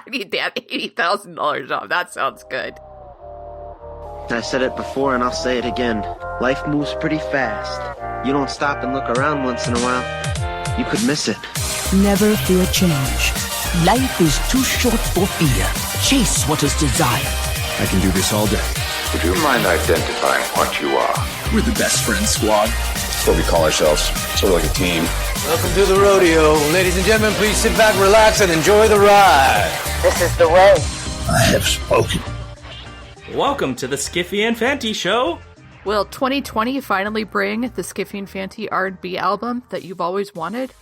I need that $80,000 job. That sounds good. I said it before and I'll say it again. Life moves pretty fast. You don't stop and look around once in a while, you could miss it. Never fear change. Life is too short for fear. Chase what is desired. I can do this all day. Would you mind identifying what you are? We're the best friend squad. That's what we call ourselves. Sort of like a team. Welcome to the rodeo. Ladies and gentlemen, please sit back, relax, and enjoy the ride. This is the way. I have spoken. Welcome to the Skiffy and Fanty Show. Will 2020 finally bring the Skiffy and Fanty R&B album that you've always wanted?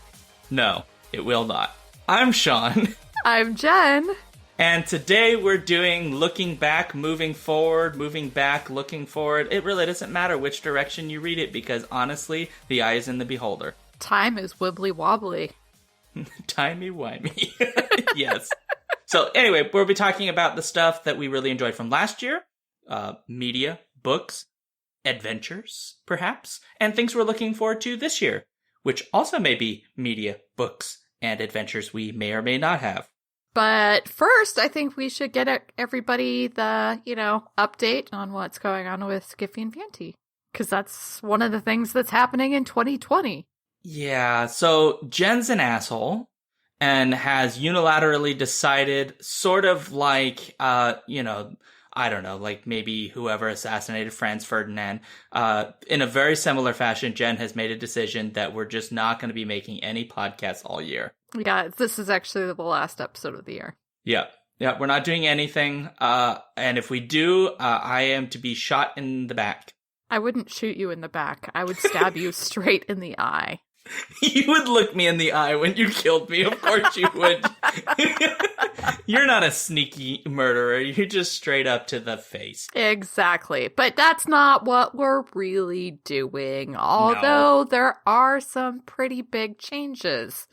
No, it will not. I'm Sean. I'm Jen. And today we're doing looking back, moving forward, moving back, looking forward. It really doesn't matter which direction you read it because honestly, the eye is in the beholder. Time is wibbly wobbly. Timey-wimey. Yes. So anyway, we'll be talking about the stuff that we really enjoyed from last year. Media, books, adventures, perhaps, and things we're looking forward to this year, which also may be media, books, and adventures we may or may not have. But first, I think we should get everybody the, update on what's going on with Skiffy and Fanty. Because that's one of the things that's happening in 2020. Yeah, so Jen's an asshole and has unilaterally decided, sort of like, I don't know, like maybe whoever assassinated Franz Ferdinand. In a very similar fashion, Jen has made a decision that we're just not going to be making any podcasts all year. Yeah, this is actually the last episode of the year. Yeah, we're not doing anything. And if we do, I am to be shot in the back. I wouldn't shoot you in the back. I would stab you straight in the eye. You would look me in the eye when you killed me. Of course you would. You're not a sneaky murderer. You're just straight up to the face. Exactly. But that's not what we're really doing. Although there are some pretty big changes.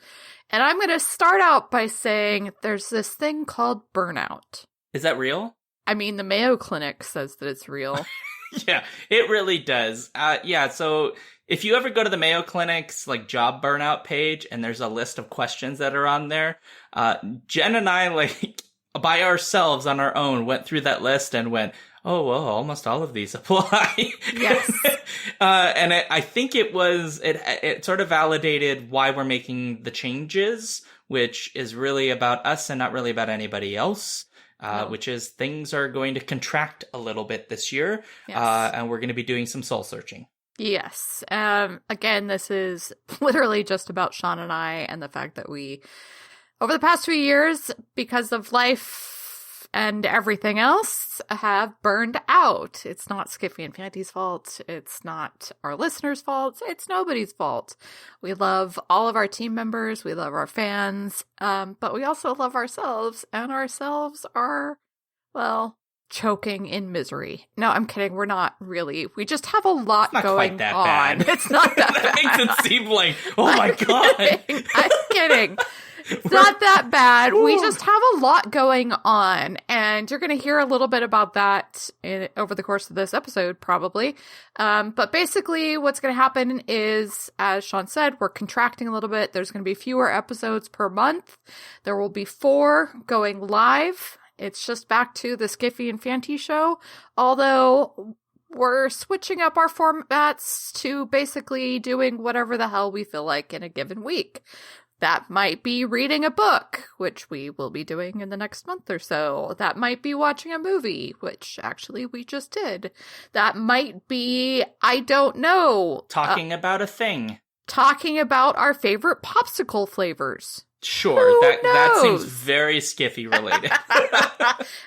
And I'm going to start out by saying there's this thing called burnout. Is that real? I mean, the Mayo Clinic says that it's real. Yeah, it really does. So if you ever go to the Mayo Clinic's job burnout page and there's a list of questions that are on there, Jen and I by ourselves on our own went through that list and went, oh, well, almost all of these apply. Yes. And I think it sort of validated why we're making the changes, which is really about us and not really about anybody else. Which is things are going to contract a little bit this year, yes. And we're going to be doing some soul searching. Yes. Again, this is literally just about Sean and I and the fact that we, over the past 2 years, because of life and everything else, have burned out. It's not Skiffy and Fanty's fault. It's not our listeners' fault. It's nobody's fault. We love all of our team members. We love our fans. But we also love ourselves. And ourselves are, choking in misery. No, I'm kidding. We're not really. We just have a lot going that on. Bad. It's not that bad. That makes it seem like, oh my God. I'm kidding. It's not that bad. We just have a lot going on, and you're going to hear a little bit about that over the course of this episode, probably. But basically, what's going to happen is, as Sean said, we're contracting a little bit. There's going to be fewer episodes per month. There will be 4 going live. It's just back to the Skiffy and Fanty show, although we're switching up our formats to basically doing whatever the hell we feel like in a given week. That might be reading a book, which we will be doing in the next month or so. That might be watching a movie, which actually we just did. That might be, I don't know. Talking about a thing. Talking about our favorite popsicle flavors. Sure, that seems very Skiffy related.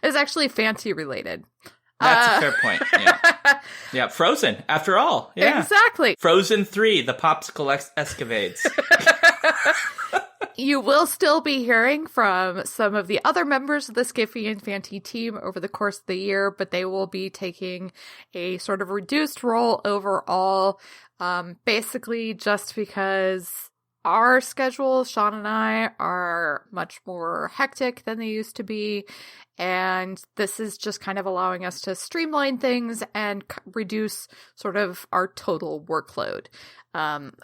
It's actually Fanty related. That's a fair point, yeah. Yeah, Frozen, after all. Yeah. Exactly. Frozen 3, the popsicle escapades. You will still be hearing from some of the other members of the Skiffy and Fanty team over the course of the year, but they will be taking a sort of reduced role overall, basically just because our schedules, Sean and I, are much more hectic than they used to be, and this is just kind of allowing us to streamline things and reduce sort of our total workload.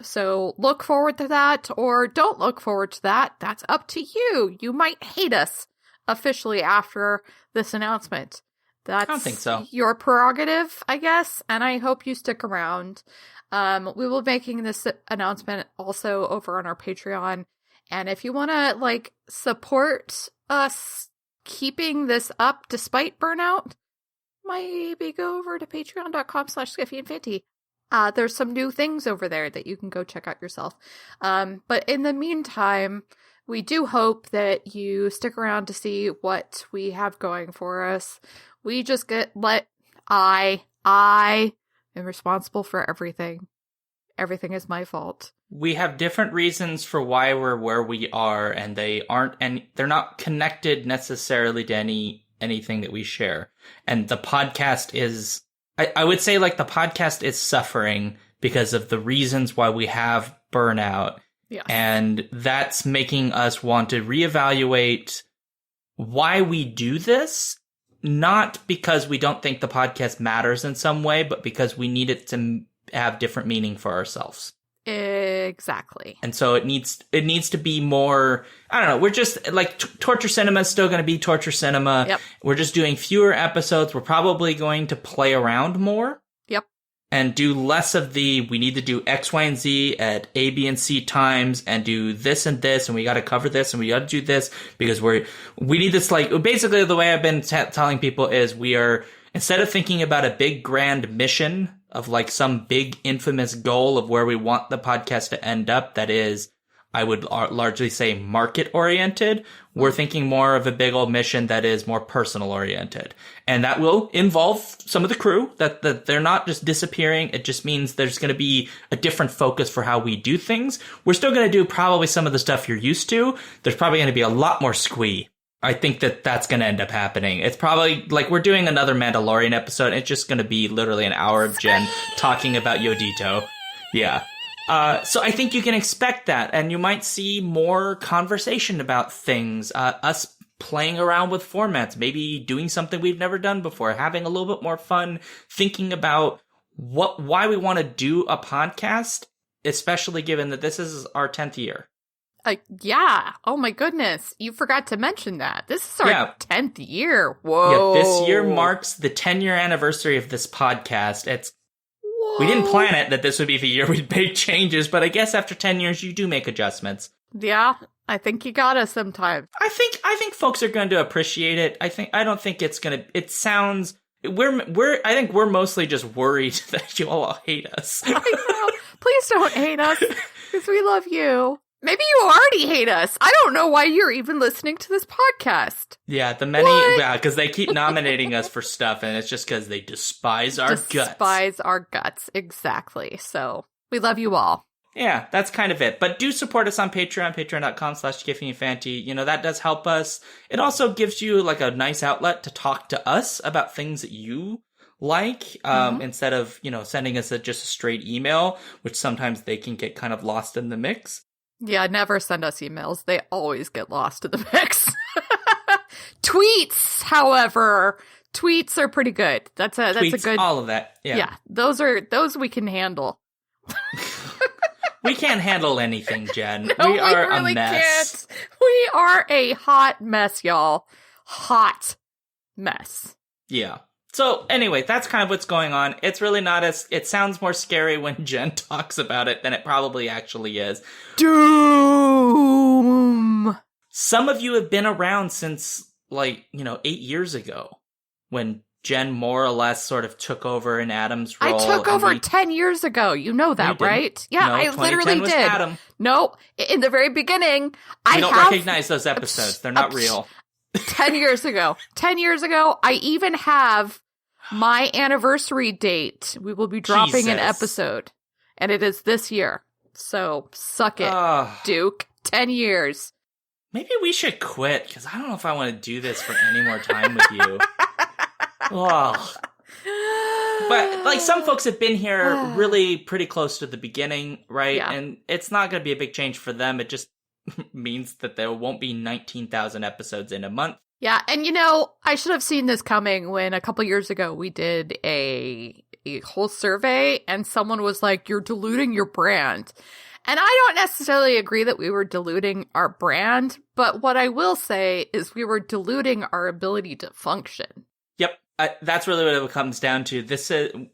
So look forward to that, or don't look forward to that. That's up to you. You might hate us. officially after this announcement. That's I don't think so. Your prerogative, I guess, and I hope you stick around. We will be making this announcement also over on our Patreon, and if you want to like support us keeping this up despite burnout, maybe go over to patreon.com/SkiffyandFanty. There's some new things over there that you can go check out yourself. But in the meantime, we do hope that you stick around to see what we have going for us. We just I am responsible for everything. Everything is my fault. We have different reasons for why we're where we are, and they're not connected necessarily to anything that we share. And the podcast is, I would say, like, the podcast is suffering because of the reasons why we have burnout. Yeah. And that's making us want to reevaluate why we do this, not because we don't think the podcast matters in some way, but because we need it to have different meaning for ourselves. Exactly. And so it needs to be more, I don't know, we're just like Torture Cinema is still going to be Torture Cinema. Yep. We're just doing fewer episodes. We're probably going to play around more. Yep. And do less of we need to do X, Y, and Z at A, B, and C times and do this and this, and we got to cover this and we got to do this because we need this, like, basically the way I've been telling people is we are, instead of thinking about a big grand mission of like some big infamous goal of where we want the podcast to end up, that is, I would largely say market oriented. We're thinking more of a big old mission that is more personal oriented. And that will involve some of the crew, that they're not just disappearing. It just means there's going to be a different focus for how we do things. We're still going to do probably some of the stuff you're used to. There's probably going to be a lot more squee. I think that's going to end up happening. It's probably like we're doing another Mandalorian episode. It's just going to be literally an hour of Jen talking about Yodito. Yeah. So I think you can expect that, and you might see more conversation about things, us playing around with formats, maybe doing something we've never done before, having a little bit more fun, thinking about why we want to do a podcast, especially given that this is our 10th year. Yeah. Oh my goodness. You forgot to mention that. This is our 10th year. Whoa. Yeah, this year marks the 10-year anniversary of this podcast. We didn't plan it that this would be the year we'd make changes, but I guess after 10 years you do make adjustments. Yeah, I think you gotta sometimes. I think folks are going to appreciate it. I don't think it's going to, it sounds, I think we're mostly just worried that you all hate us. I know. Please don't hate us, because we love you. Maybe you already hate us. I don't know why you're even listening to this podcast. Yeah, because they keep nominating us for stuff, and it's just because they despise our guts. Despise our guts, exactly. So, we love you all. Yeah, that's kind of it. But do support us on Patreon, patreon.com/SkiffyandFanty. You know, that does help us. It also gives you like a nice outlet to talk to us about things that you like, instead of, sending us just a straight email, which sometimes they can get kind of lost in the mix. Yeah, never send us emails. They always get lost in the mix. Tweets, however, are pretty good. That's a good, all of that. Yeah. Those we can handle. We can't handle anything, Jen. No, we are really a mess. Can't. We are a hot mess, y'all. Hot mess. Yeah. So anyway, that's kind of what's going on. It's really not it sounds more scary when Jen talks about it than it probably actually is. Doom! Some of you have been around since 8 years ago when Jen more or less sort of took over in Adam's role. I took over 10 years ago. You know that, right? Yeah, no, I literally was did. Adam. No, in the very beginning, I don't recognize those episodes. They're not real. 10 years ago. 10 years ago, I even have my anniversary date. We will be dropping an episode. And it is this year. So, suck it, Duke. 10 years. Maybe we should quit, because I don't know if I want to do this for any more time with you. Oh. But, some folks have been here really pretty close to the beginning, right? Yeah. And it's not going to be a big change for them. It just means that there won't be 19,000 episodes in a month. Yeah, and I should have seen this coming when a couple years ago we did a whole survey and someone was like, "You're diluting your brand." And I don't necessarily agree that we were diluting our brand, but what I will say is we were diluting our ability to function. Yep. That's really what it comes down to.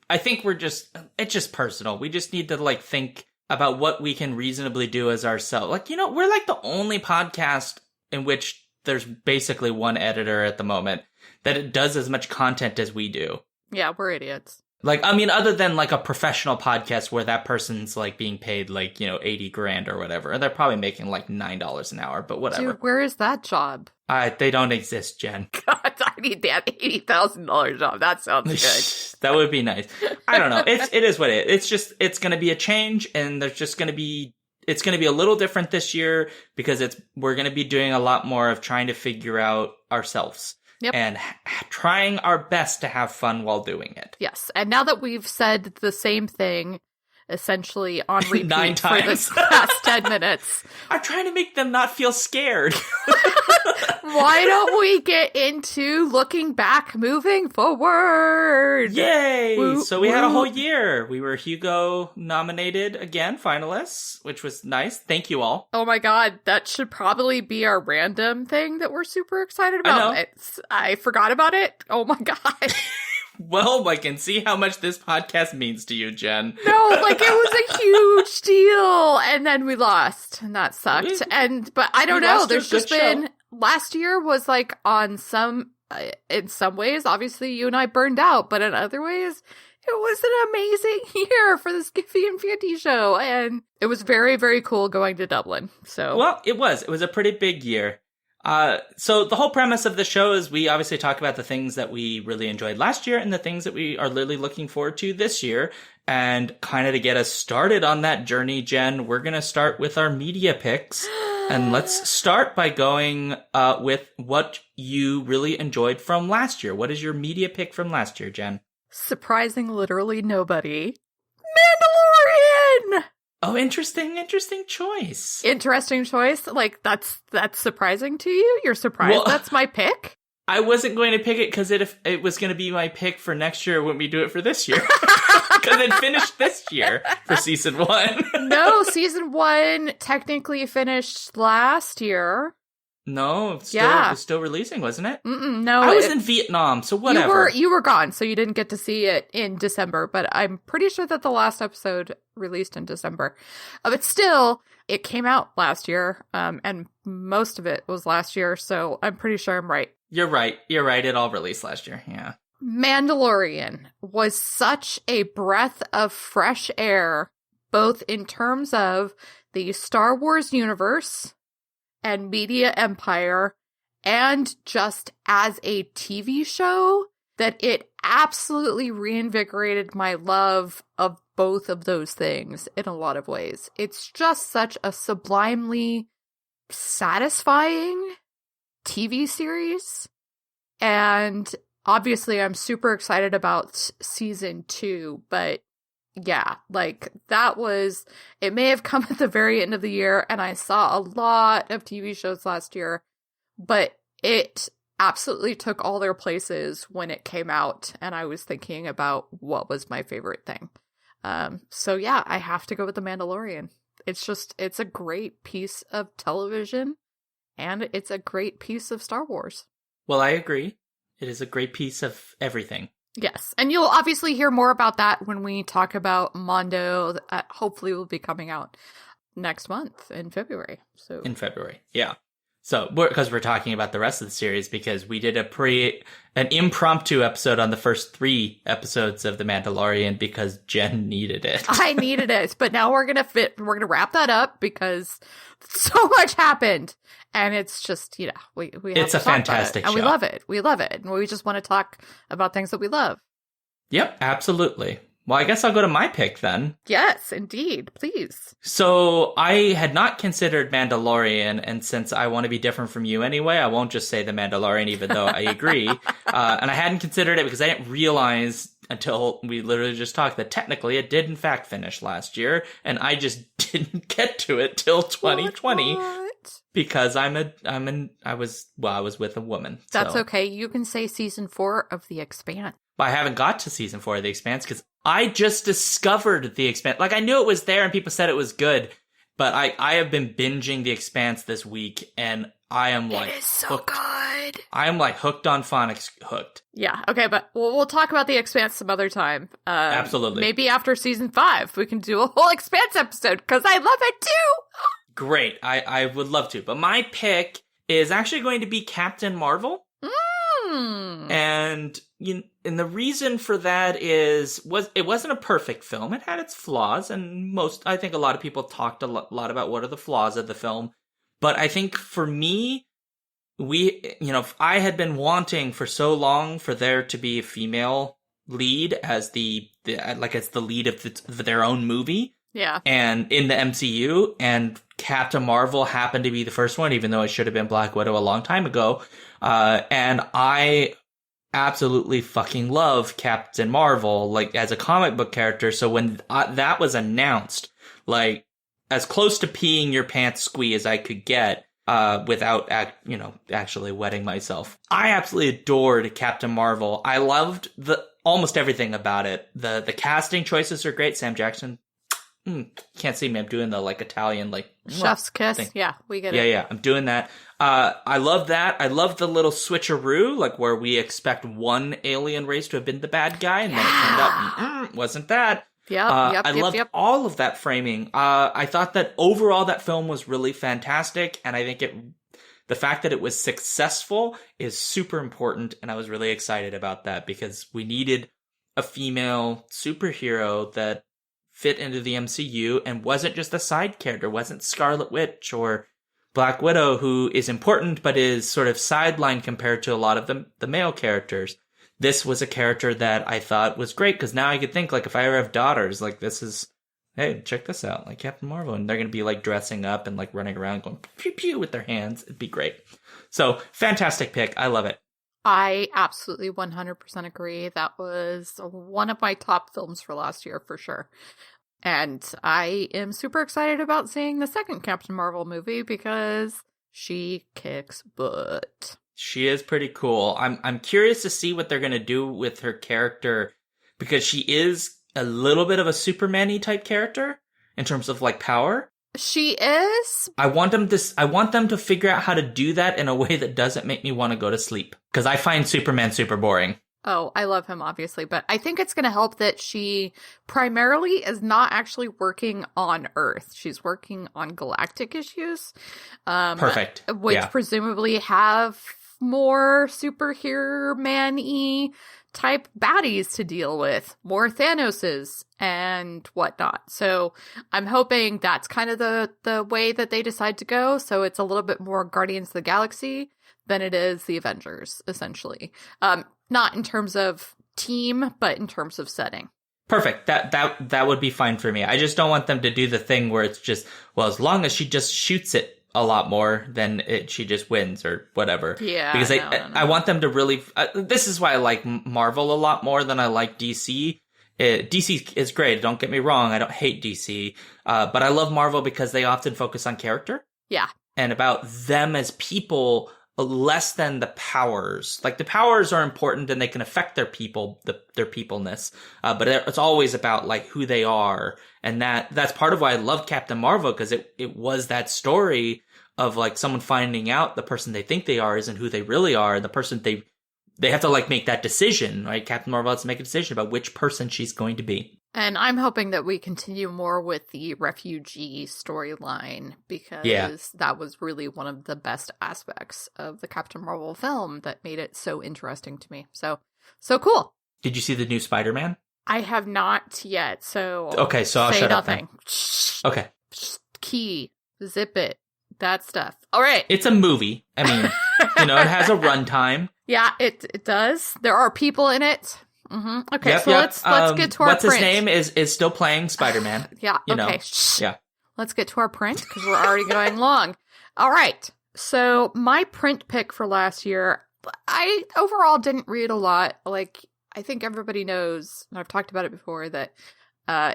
I think it's just personal. We just need to like think about what we can reasonably do as ourselves. Like, we're like the only podcast in which there's basically one editor at the moment that it does as much content as we do. Yeah, we're idiots. Like, I mean, other than like a professional podcast where that person's like being paid like, $80,000 or whatever. And they're probably making like $9 an hour, but whatever. Dude, where is that job? They don't exist, Jen. God, I need that $80,000 job. That sounds good. That would be nice. I don't know. It is what it is. It's going to be a change, and there's just going to be, it's going to be a little different this year because we're going to be doing a lot more of trying to figure out ourselves. Yep. And trying our best to have fun while doing it. Yes. And now that we've said the same thing essentially on repeat 9 times for the past 10 minutes. I'm trying to make them not feel scared. Why don't we get into looking back, moving forward? Yay! Woo, So we had a woo. whole year. We were Hugo nominated again, finalists, which was nice. Thank you all. Oh my god, that should probably be our random thing that we're super excited I about. know. I forgot about it. Oh my god. Well, I can see how much this podcast means to you, Jen. No, like it was a huge deal, and then we lost, and that sucked. But I don't we know. lost to a There's just good been show. last year was like on some, in some ways, obviously you and I burned out, but in other ways, it was an amazing year for the Skiffy and Fanty show, and it was very, very cool going to Dublin. So Well, it was. It was a pretty big year. So the whole premise of the show is we obviously talk about the things that we really enjoyed last year and the things that we are really looking forward to this year. And kind of to get us started on that journey, Jen, we're going to start with our media picks. And let's start by going with what you really enjoyed from last year. What is your media pick from last year, Jen? surprising literally nobody, Mandalorian! Oh, interesting choice. Interesting choice. Like, that's surprising to you? You're surprised Well, that's my pick? I wasn't going to pick it because if it was going to be my pick for next year when we do it for this year. Because it finished this year for season 1. No, season 1 technically finished last year. No, it Yeah. was still releasing, wasn't it? No, I was in Vietnam, so whatever. You were gone, so you didn't get to see it in December, but I'm pretty sure that the last episode released in December. But still, it came out last year, and most of it was last year, so I'm pretty sure I'm right. You're right. It all released last year, yeah. Mandalorian was such a breath of fresh air, both in terms of the Star Wars universe and media empire, and just as a TV show, that it absolutely reinvigorated my love of both of those things in a lot of ways. It's just such a sublimely satisfying TV series. And obviously I'm super excited about season 2, but yeah, like it may have come at the very end of the year, and I saw a lot of TV shows last year, but it absolutely took all their places when it came out, and I was thinking about what was my favorite thing. So yeah, I have to go with The Mandalorian. It's a great piece of television, and it's a great piece of Star Wars. Well, I agree. It is a great piece of everything. Yes, and you'll obviously hear more about that when we talk about Mondo. That hopefully will be coming out next month in February. So In February, yeah. So, because we're talking about the rest of the series, because we did an impromptu episode on the first 3 episodes of The Mandalorian because Jen needed it. I needed it, but now we're gonna wrap that up because so much happened, and it's just we have It's to a talk about fantastic it, and show. we love it, and we just want to talk about things that we love. Yep, absolutely. Well, I guess I'll go to my pick then. Yes, indeed, please. So I had not considered Mandalorian, and since I want to be different from you anyway, I won't just say The Mandalorian, even though I agree. And I hadn't considered it because I didn't realize until we literally just talked that technically it did in fact finish last year, and I just didn't get to it till 2020 What? because I was with a woman. That's so. okay. You can say season 4 of The Expanse. But I haven't got to season 4 of The Expanse because I just discovered The Expanse. Like, I knew it was there and people said it was good. But I have been binging The Expanse this week, and I am like It is so hooked. good. I am like hooked on phonics. Hooked. Yeah, okay, but we'll talk about The Expanse some other time. Absolutely. Maybe after season 5, we can do a whole Expanse episode, because I love it too! Great. I would love to. But my pick is actually going to be Captain Marvel. And and the reason for that it wasn't a perfect film. It had its flaws, and I think a lot of people talked a lot about what are the flaws of the film. But I think for me, I had been wanting for so long for there to be a female lead as as the lead of their own movie. Yeah. And in the MCU, and Captain Marvel happened to be the first one, even though it should have been Black Widow a long time ago. And I absolutely fucking love Captain Marvel, like, as a comic book character. So when that was announced, like, as close to peeing your pants squee as I could get, without, actually wetting myself. I absolutely adored Captain Marvel. I loved almost everything about it. The casting choices are great. Sam Jackson. Can't see me. I'm doing the Italian chef's kiss. thing. Yeah, we get it. Yeah. I'm doing that. I love that. I love the little switcheroo, where we expect one alien race to have been the bad guy, and then it turned out wasn't that. I loved all of that framing. I thought that overall that film was really fantastic, and I think the fact that it was successful is super important, and I was really excited about that because we needed a female superhero that fit into the MCU and wasn't just a side character, wasn't Scarlet Witch or Black Widow, who is important but is sort of sidelined compared to a lot of the male characters. This was a character that I thought was great because now I could think, if I ever have daughters, this is, hey, check this out, Captain Marvel, and they're going to be dressing up and running around going pew pew with their hands. It'd be great. So fantastic pick. I love it. I absolutely 100% agree. That was one of my top films for last year, for sure. And I am super excited about seeing the second Captain Marvel movie because she kicks butt. She is pretty cool. I'm curious to see what they're going to do with her character because she is a little bit of a Superman-y type character in terms of power. She is. I want them to figure out how to do that in a way that doesn't make me want to go to sleep because I find Superman super boring. Oh, I love him, obviously, but I think it's going to help that she primarily is not actually working on Earth. She's working on galactic issues. Perfect. Which presumably have more superhero man-y type baddies to deal with, more Thanoses and whatnot. So I'm hoping that's kind of the way that they decide to go. So it's a little bit more Guardians of the Galaxy than it is the Avengers, essentially. Not in terms of team, but in terms of setting. Perfect. That would be fine for me. I just don't want them to do the thing where it's just, well, as long as she just shoots it a lot more, then she just wins or whatever. Yeah. Because I want them to really, this is why I like Marvel a lot more than I like DC. DC is great. Don't get me wrong. I don't hate DC. But I love Marvel because they often focus on character. Yeah. And about them as people, less than the powers. The powers are important and they can affect their people, their peopleness. But it's always about who they are. And that's part of why I love Captain Marvel, because it was that story of someone finding out the person they think they are isn't who they really are. The person they have to make that decision, right? Captain Marvel has to make a decision about which person she's going to be. And I'm hoping that we continue more with the refugee storyline because that was really one of the best aspects of the Captain Marvel film that made it so interesting to me. So cool. Did you see the new Spider-Man? I have not yet, so okay, so I'll shut up then. Okay. Key, zip it, that stuff. All right. It's a movie. I mean, it has a runtime. Yeah, it does. There are people in it. Mm-hmm. Okay, let's get to our what's print. His name is still playing Spider-Man. Yeah, okay. Yeah. Let's get to our print because we're already going long. All right. So my print pick for last year, I overall didn't read a lot. I think everybody knows, and I've talked about it before, that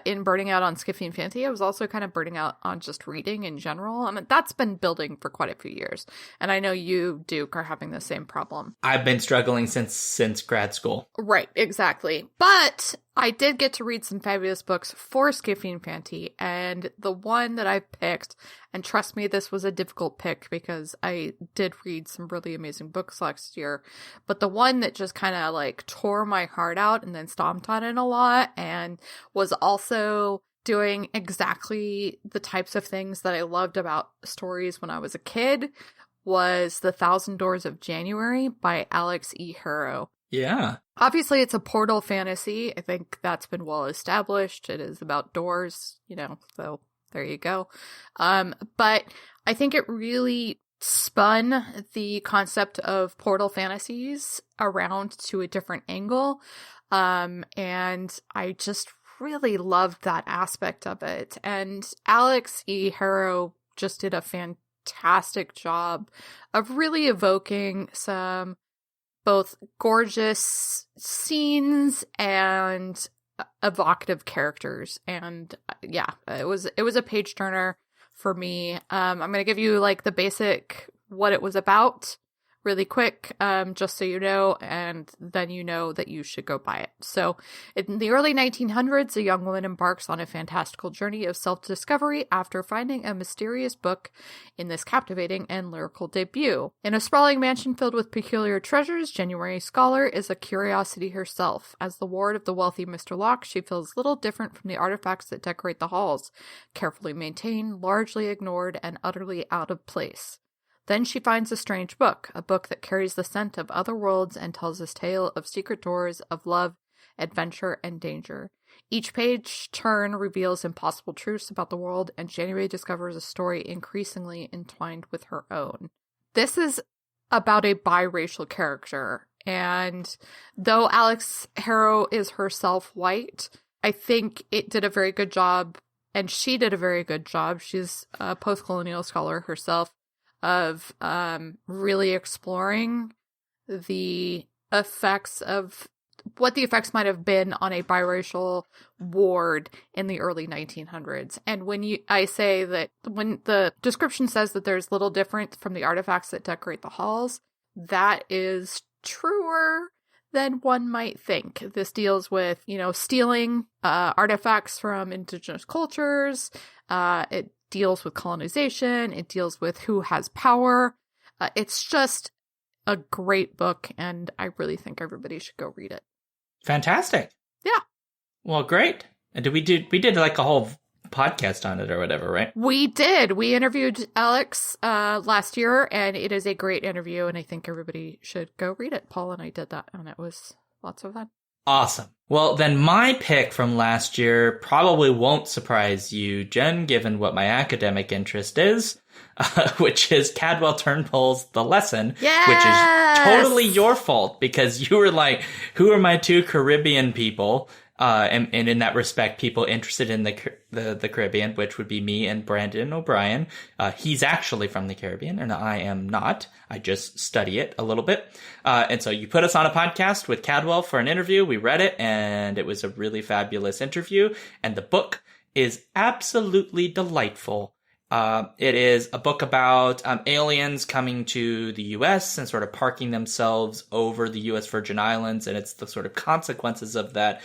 in burning out on Skiffy and Fancy, I was also kind of burning out on just reading in general. I mean, that's been building for quite a few years. And I know you, Duke, are having the same problem. I've been struggling since grad school. Right, exactly. But I did get to read some fabulous books for Skiffy and Fanty, and the one that I picked, and trust me, this was a difficult pick because I did read some really amazing books last year, but the one that just kind of like tore my heart out and then stomped on it a lot and was also doing exactly the types of things that I loved about stories when I was a kid was The Thousand Doors of January by Alex E. Harrow. Yeah. Obviously, it's a portal fantasy. I think that's been well established. It is about doors, so there you go. But I think it really spun the concept of portal fantasies around to a different angle. And I just really loved that aspect of it. And Alex E. Harrow just did a fantastic job of really evoking some both gorgeous scenes and evocative characters. And yeah, it was a page turner for me. I'm going to give you like the basic what it was about really quick, just so you know, and then you know that you should go buy it. So in the early 1900s, a young woman embarks on a fantastical journey of self-discovery after finding a mysterious book in this captivating and lyrical debut. In a sprawling mansion filled with peculiar treasures, January Scholar is a curiosity herself. As the ward of the wealthy Mr. Locke, she feels little different from the artifacts that decorate the halls, carefully maintained, largely ignored, and utterly out of place. Then she finds a strange book, a book that carries the scent of other worlds and tells this tale of secret doors, of love, adventure, and danger. Each page turn reveals impossible truths about the world, and January discovers a story increasingly entwined with her own. This is about a biracial character, and though Alex Harrow is herself white, I think it did a very good job, and she did a very good job. She's a post-colonial scholar herself, of really exploring the effects of what the effects might have been on a biracial ward in the early 1900s. And I say that when the description says that there's little different from the artifacts that decorate the halls, that is truer than one might think. This deals with, stealing artifacts from indigenous cultures. It deals with colonization. It deals with who has power. It's just a great book, and I really think everybody should go read it. Fantastic. Yeah. Well, great. And we did like a whole podcast on it or whatever, right? We did. We interviewed Alex last year, and it is a great interview, and I think everybody should go read it. Paul and I did that, and it was lots of fun. Awesome. Well, then my pick from last year probably won't surprise you, Jen, given what my academic interest is, which is Cadwell Turnbull's The Lesson, yes! Which is totally your fault because you were like, who are my two Caribbean people? And in that respect, people interested in the Caribbean, which would be me and Brandon O'Brien. He's actually from the Caribbean, and I am not. I just study it a little bit. And so you put us on a podcast with Cadwell for an interview. We read it, and it was a really fabulous interview. And the book is absolutely delightful. It is a book about aliens coming to the U.S. and sort of parking themselves over the U.S. Virgin Islands, and it's the sort of consequences of that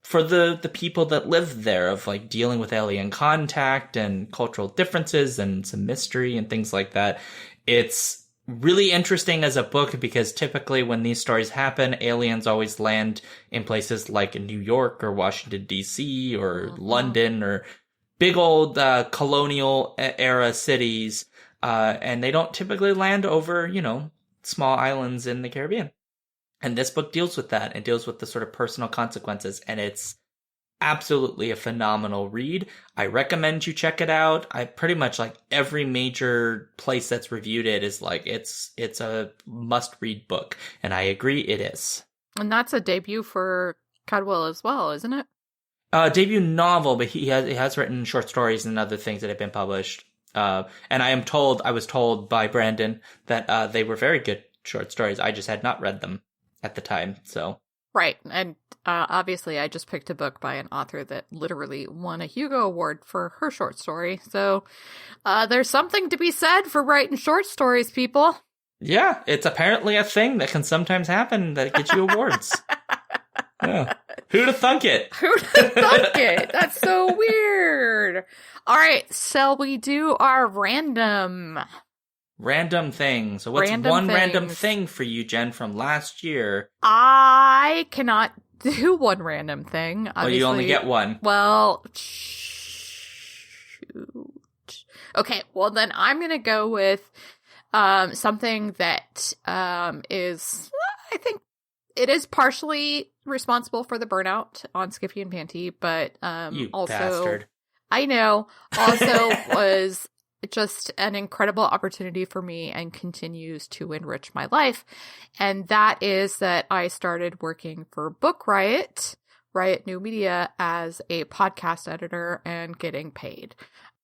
for the people that live there, of like dealing with alien contact and cultural differences and some mystery and things like that. It's really interesting as a book because typically when these stories happen, aliens always land in places like New York or Washington, D.C. or London or big old colonial era cities. And they don't typically land over, small islands in the Caribbean. And this book deals with that and deals with the sort of personal consequences. And it's absolutely a phenomenal read. I recommend you check it out. I pretty much like every major place that's reviewed it is like, it's a must read book. And I agree it is. And that's a debut for Cadwell as well, isn't it? Debut novel, but he has written short stories and other things that have been published. And I was told by Brandon that they were very good short stories. I just had not read them at the time, so. Right, and obviously I just picked a book by an author that literally won a Hugo Award for her short story, so there's something to be said for writing short stories, people. Yeah, it's apparently a thing that can sometimes happen that gets you awards. Yeah. Who'd have thunk it? Who'd have thunk it? That's so weird. All right, shall we do our random thing? So what's Random one random things. thing for you, Jen, from last year? I cannot do one random thing. Well, you only get one. Well, shoot. Okay, well then I'm going to go with something that is, I think, it is partially responsible for the burnout on Skippy and Panty, but You also, bastard. I know, also was just an incredible opportunity for me and continues to enrich my life. And that is that I started working for Book Riot New Media, as a podcast editor and getting paid.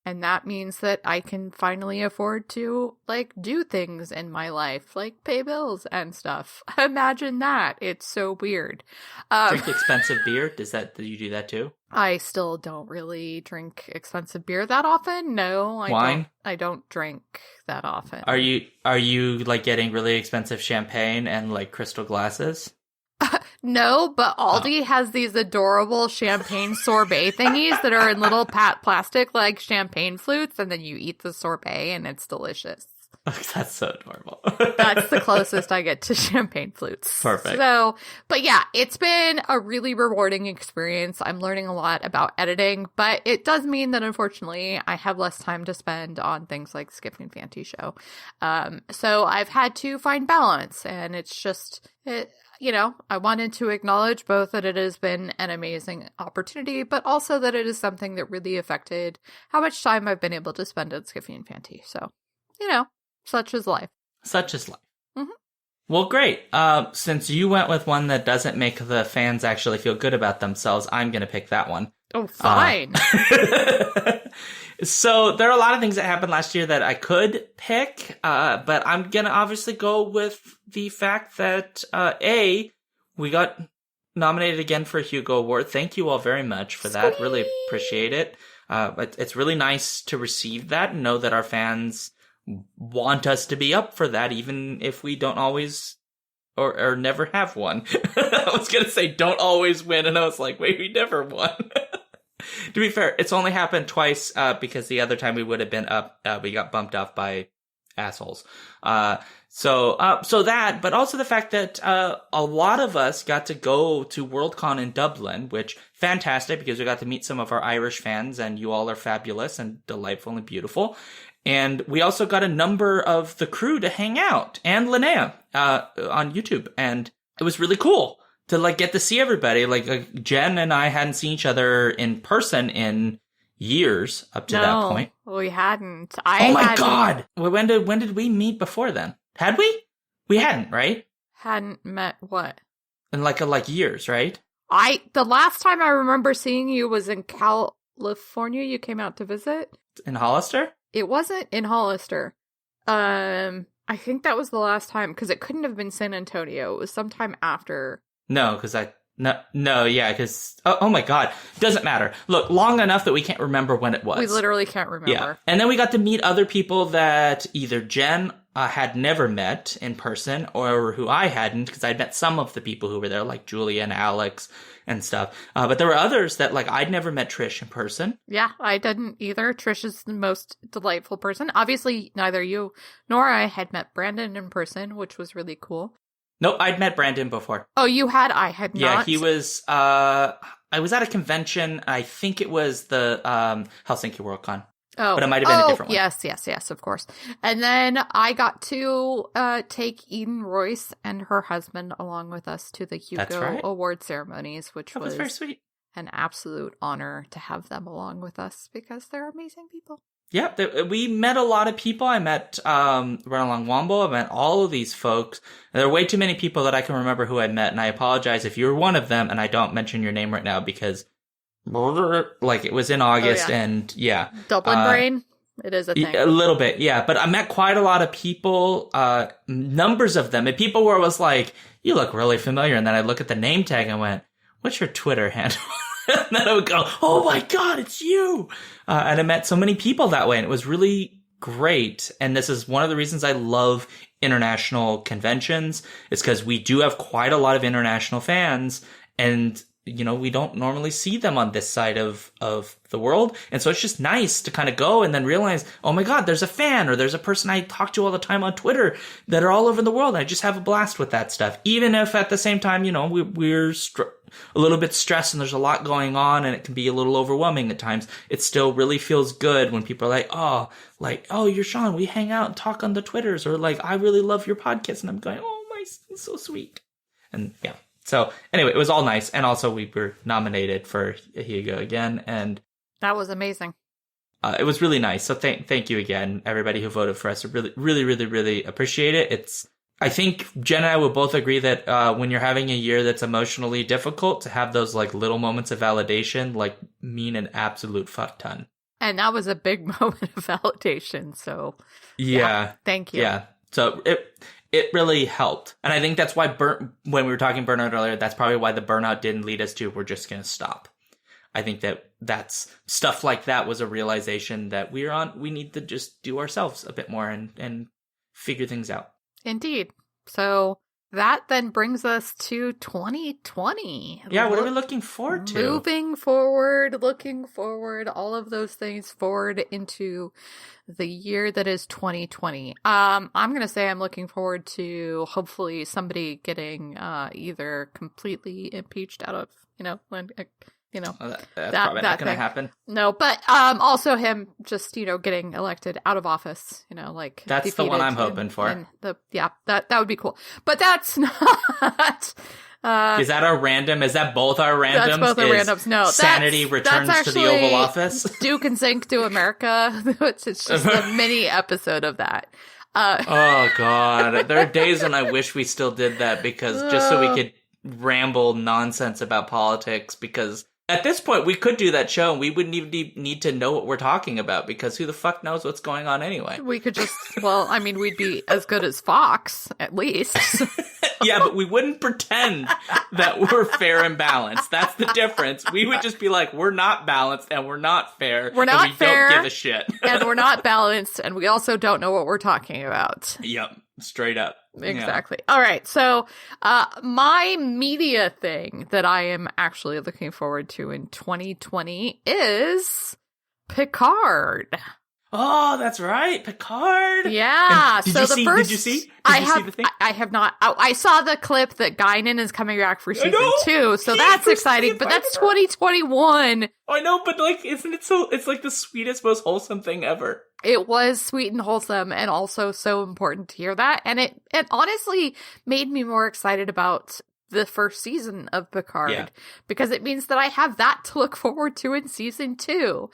And that means that I can finally afford to, like, do things in my life, like pay bills and stuff. Imagine that. It's so weird. Drink expensive beer? Do you do that too? I still don't really drink expensive beer that often. No, Wine? I don't drink that often. Are you like getting really expensive champagne and like crystal glasses? No, but Aldi has these adorable champagne sorbet thingies that are in little plastic, like champagne flutes, and then you eat the sorbet, and it's delicious. That's so adorable. That's the closest I get to champagne flutes. Perfect. So, but yeah, it's been a really rewarding experience. I'm learning a lot about editing, but it does mean that unfortunately I have less time to spend on things like Skippy and Fanty Show. So I've had to find balance, and it's just, I wanted to acknowledge both that it has been an amazing opportunity, but also that it is something that really affected how much time I've been able to spend at Skippy and Fanty. So, such is life. Such is life. Mm-hmm. Well, great. Since you went with one that doesn't make the fans actually feel good about themselves, I'm going to pick that one. Oh, fine. So there are a lot of things that happened last year that I could pick, but I'm going to obviously go with the fact that, we got nominated again for a Hugo Award. Thank you all very much for that. Sweet. Really appreciate it. It's really nice to receive that and know that our fans want us to be up for that, even if we don't always or never have won. I was going to say don't always win, and I was like, wait, we never won. To be fair, it's only happened twice, because the other time we would have been up, we got bumped off by assholes. So that, but also the fact that, a lot of us got to go to Worldcon in Dublin, which fantastic, because we got to meet some of our Irish fans, and you all are fabulous and delightful and beautiful. And we also got a number of the crew to hang out, and Linnea, on YouTube. And it was really cool to like get to see everybody. Like Jen and I hadn't seen each other in person in years up to that point. We hadn't. Oh my God. When did we meet before then? Had we? We hadn't, right? Hadn't met what? In like years, right? The last time I remember seeing you was in California. You came out to visit. In Hollister? It wasn't in Hollister. I think that was the last time, because it couldn't have been San Antonio. It was sometime after. No, because oh my God, doesn't matter. Look, long enough that we can't remember when it was. We literally can't remember. Yeah, and then we got to meet other people that either Jen had never met in person, or who I hadn't, because I'd met some of the people who were there, like Julia and Alex and stuff. But there were others that, like, I'd never met Trish in person. Yeah, I didn't either. Trish is the most delightful person. Obviously, neither you nor I had met Brandon in person, which was really cool. Nope, I'd met Brandon before. Oh, you had? I had not. Yeah, he was, I was at a convention. I think it was the Helsinki Worldcon. Oh, but it might have been a different one. Yes, of course. And then I got to take Eden Royce and her husband along with us to the Hugo Award ceremonies, which was very sweet. An absolute honor to have them along with us because they're amazing people. Yeah, we met a lot of people. I met Renalong Wombo. I met all of these folks. There are way too many people that I can remember who I met, and I apologize if you're one of them and I don't mention your name right now because, like, it was in August and, yeah. Dublin brain? It is a thing. A little bit, yeah. But I met quite a lot of people, numbers of them, and people where I was like, you look really familiar. And then I look at the name tag and went, what's your Twitter handle? And then I would go, oh my God, it's you. And I met so many people that way, and it was really great. And this is one of the reasons I love international conventions, is because we do have quite a lot of international fans. And, we don't normally see them on this side of the world. And so it's just nice to kind of go and then realize, oh my God, there's a fan or there's a person I talk to all the time on Twitter that are all over the world. I just have a blast with that stuff. Even if at the same time, we're a little bit stressed and there's a lot going on and it can be a little overwhelming at times. It still really feels good when people are like, oh, you're Sean. We hang out and talk on the Twitters, or like, I really love your podcast. And I'm going, oh my, it's so sweet. And yeah. So anyway, it was all nice. And also we were nominated for Hugo again. And that was amazing. It was really nice. So thank you again, everybody who voted for us. I really, really, really, really appreciate it. I think Jen and I will both agree that when you're having a year that's emotionally difficult, to have those like little moments of validation like mean an absolute fuck ton. And that was a big moment of validation. So yeah, thank you. Yeah. So it really helped. And I think that's why when we were talking burnout earlier, that's probably why the burnout didn't lead us to, we're just going to stop. I think that's stuff like that was a realization that we need to just do ourselves a bit more and figure things out. Indeed. So that then brings us to 2020. Yeah, what are we looking forward to? Moving forward, looking forward, all of those things forward into the year that is 2020. I'm going to say I'm looking forward to hopefully somebody getting either completely impeached out of, that's probably not going to happen. No, but also him just getting elected out of office. That's the one I'm hoping for. That would be cool. But that's not. Is that our random? Is that both our randoms? That's both our randoms. No, Sanity returns to the Oval Office. Duke and Sync to America. It's just a mini episode of that. Oh God, there are days when I wish we still did that because just so we could ramble nonsense about politics, because at this point we could do that show and we wouldn't even need to know what we're talking about, because who the fuck knows what's going on anyway. We could just, we'd be as good as Fox, at least. Yeah, but we wouldn't pretend that we're fair and balanced. That's the difference. We would just be like, we're not balanced and we're not fair. We're not fair. Don't give a shit. And we're not balanced, and we also don't know what we're talking about. Yep. Straight up. Exactly. Yeah. All right. So, my media thing that I am actually looking forward to in 2020 is Picard. Oh, that's right, Picard. Yeah. Did you see the thing? I have not. I saw the clip that Guinan is coming back for season 2, so that's exciting. But that's 2021. I know, but isn't it so? It's like the sweetest, most wholesome thing ever. It was sweet and wholesome, and also so important to hear that. And it honestly made me more excited about the first season of Picard, because it means that I have that to look forward to in season 2.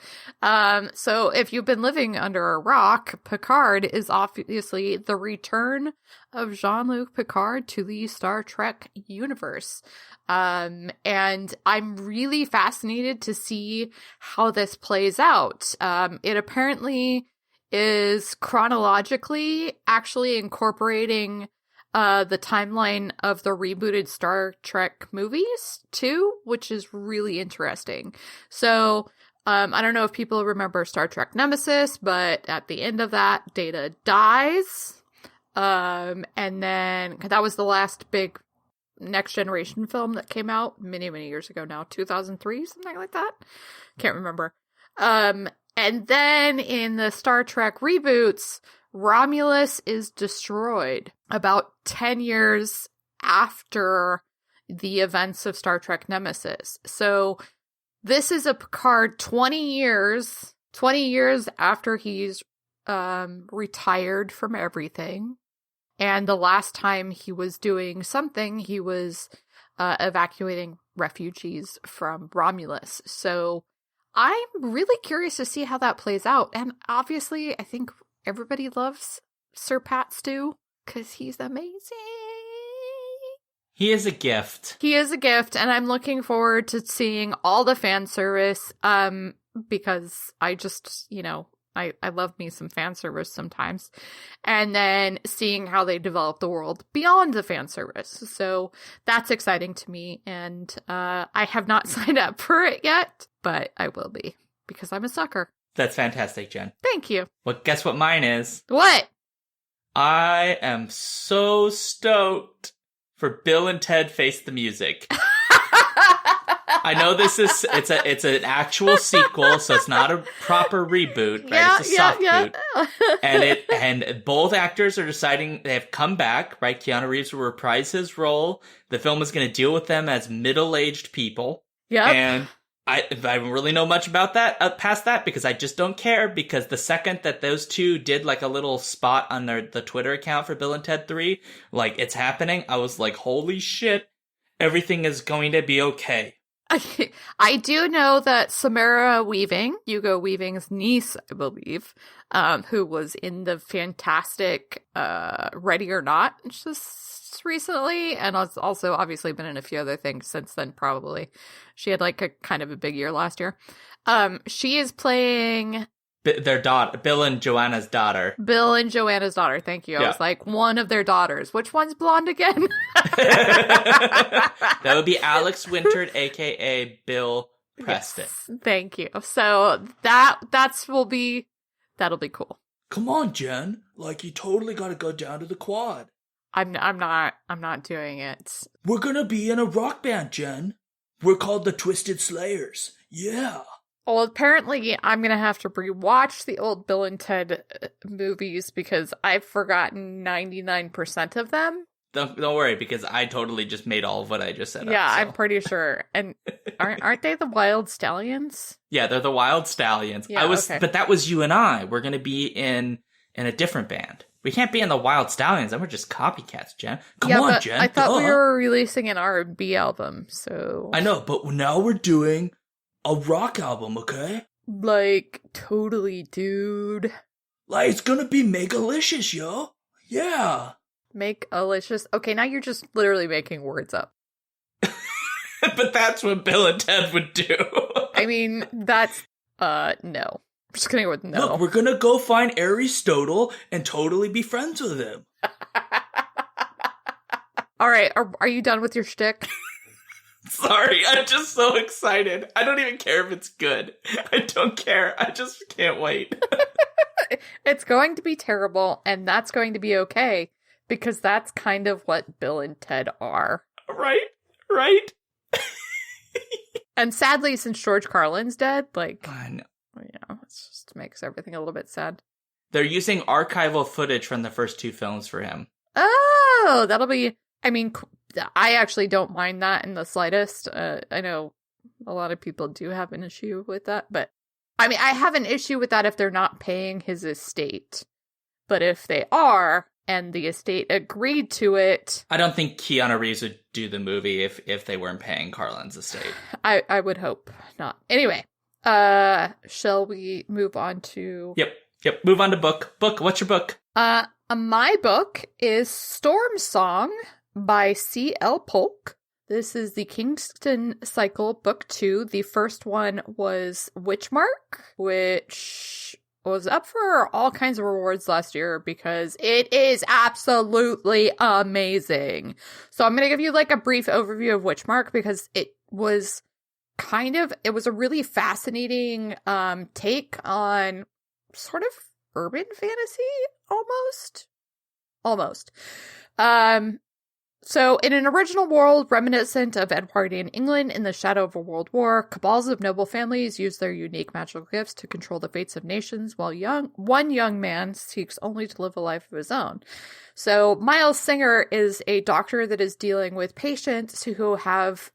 So if you've been living under a rock, Picard is obviously the return of Jean-Luc Picard to the Star Trek universe. And I'm really fascinated to see how this plays out. It apparently is chronologically actually incorporating the timeline of the rebooted Star Trek movies too, which is really interesting. So, I don't know if people remember Star Trek Nemesis, but at the end of that, Data dies. And then that was the last big Next Generation film that came out many, many years ago now, 2003, something like that. Can't remember. And then in the Star Trek reboots, Romulus is destroyed about 10 years after the events of Star Trek Nemesis. So this is a Picard 20 years after he's retired from everything. And the last time he was doing something, he was evacuating refugees from Romulus. So I'm really curious to see how that plays out. And obviously, I think everybody loves Sir Pat Stew because he's amazing. He is a gift. He is a gift, and I'm looking forward to seeing all the fan service, because I just, I love me some fan service sometimes. And then seeing how they develop the world beyond the fan service. So that's exciting to me, and I have not signed up for it yet, but I will be, because I'm a sucker. That's fantastic, Jen. Thank you. Well, guess what mine is? What? I am so stoked for Bill and Ted Face the Music. I know it's an actual sequel, so it's not a proper reboot, right? It's a soft boot. And both actors are deciding they have come back, right? Keanu Reeves will reprise his role. The film is going to deal with them as middle-aged people. Yep. And I don't really know much about that past that because I just don't care, because the second that those two did like a little spot on the Twitter account for Bill and Ted 3, like it's happening, I was like, holy shit, everything is going to be okay. I do know that Samara Weaving, Hugo Weaving's niece, I believe, who was in the fantastic Ready or Not just recently, and has also obviously been in a few other things since then, probably. She had like a kind of a big year last year. She is playing their daughter, Bill and Joanna's daughter. Bill and Joanna's daughter, thank you. I was like, one of their daughters. Which one's blonde again? That would be Alex Winter, aka Bill Preston. Yes, thank you. So that'll be cool. Come on, Jen. Like, you totally gotta go down to the quad. I'm not doing it. We're gonna be in a rock band, Jen. We're called the Twisted Slayers. Yeah. Well, apparently I'm going to have to rewatch the old Bill and Ted movies because I've forgotten 99% of them. Don't worry, because I totally just made all of what I just said. Yeah, up, so. I'm pretty sure. And aren't they the Wild Stallions? Yeah, they're the Wild Stallions. Yeah, But that was you and I. We're going to be in a different band. We can't be in the Wild Stallions, and we're just copycats, Jen. Come on, Jen. I thought we were releasing an R&B album, so... I know, but now we're doing a rock album, okay? Like, totally, dude. Like, it's gonna be Megalicious, yo. Yeah. Make-alicious? Okay, now you're just literally making words up. But that's what Bill and Ted would do. I mean, that's... no. I'm just gonna go with no. Look, we're gonna go find Aristotle and totally be friends with him. All right, are you done with your shtick? Sorry, I'm just so excited. I don't even care if it's good. I don't care. I just can't wait. It's going to be terrible, and that's going to be okay, because that's kind of what Bill and Ted are. Right? And sadly, since George Carlin's dead, like... I know. Yeah, it just makes everything a little bit sad. They're using archival footage from the first two films for him. Oh, that'll be... I mean, I actually don't mind that in the slightest. I know a lot of people do have an issue with that, but... I mean, I have an issue with that if they're not paying his estate. But if they are, and the estate agreed to it... I don't think Keanu Reeves would do the movie if they weren't paying Carlin's estate. I would hope not. Anyway... shall we move on to... Yep. Move on to book. Book, what's your book? My book is Storm Song by C.L. Polk. This is the Kingston Cycle, Book 2. The first one was Witchmark, which was up for all kinds of rewards last year because it is absolutely amazing. So I'm going to give you like a brief overview of Witchmark because it was a really fascinating take on sort of urban fantasy, almost. So in an original world reminiscent of Edwardian England in the shadow of a world war, cabals of noble families use their unique magical gifts to control the fates of nations, while one young man seeks only to live a life of his own. So Miles Singer is a doctor that is dealing with patients who have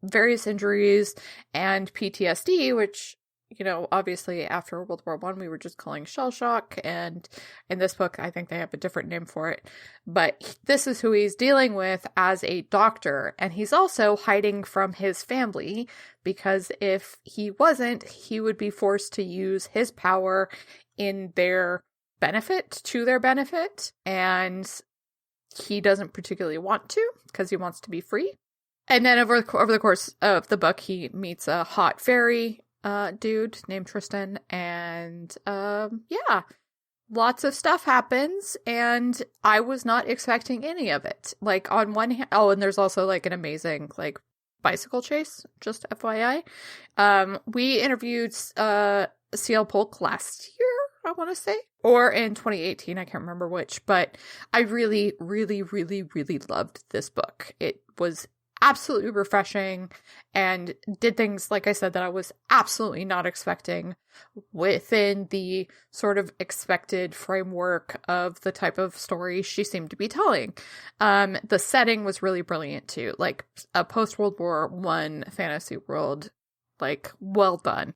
various injuries and PTSD, which, you know, obviously after World War I, we were just calling shell shock. And in this book, I think they have a different name for it. But this is who he's dealing with as a doctor. And he's also hiding from his family because if he wasn't, he would be forced to use his power in their benefit. And he doesn't particularly want to because he wants to be free. And then over the course of the book, he meets a hot fairy dude named Tristan, and lots of stuff happens, and I was not expecting any of it. Like, on one hand, and there's also like an amazing like bicycle chase, just FYI. We interviewed C.L. Polk last year, I want to say, or in 2018, I can't remember which, but I really, really, really, really loved this book. It was absolutely refreshing and did things, like I said, that I was absolutely not expecting within the sort of expected framework of the type of story she seemed to be telling. The setting was really brilliant too, like a post-World War I fantasy world, like well done.